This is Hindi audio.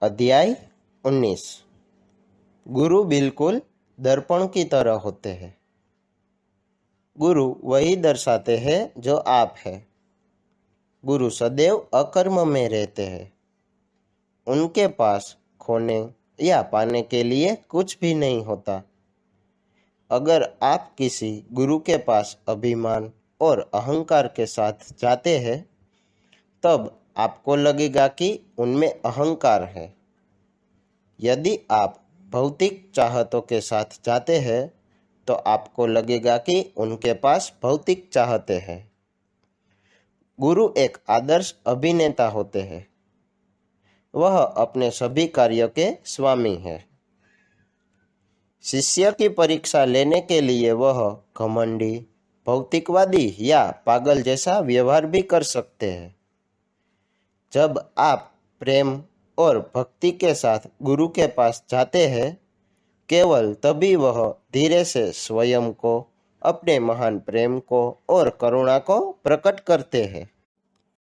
अध्याय 19। गुरु बिल्कुल दर्पण की तरह होते हैं। गुरु वही दर्शाते हैं जो आप है। गुरु सदैव अकर्म में रहते हैं। उनके पास खोने या पाने के लिए कुछ भी नहीं होता। अगर आप किसी गुरु के पास अभिमान और अहंकार के साथ जाते हैं, तब आपको लगेगा कि उनमें अहंकार है। यदि आप भौतिक चाहतों के साथ जाते हैं, तो आपको लगेगा कि उनके पास भौतिक चाहते हैं। गुरु एक आदर्श अभिनेता होते हैं। वह अपने सभी कार्यों के स्वामी है। शिष्य की परीक्षा लेने के लिए वह घमंडी, भौतिकवादी या पागल जैसा व्यवहार भी कर सकते हैं। जब आप प्रेम और भक्ति के साथ गुरु के पास जाते हैं, केवल तभी वह धीरे से स्वयं को, अपने महान प्रेम को और करुणा को प्रकट करते हैं।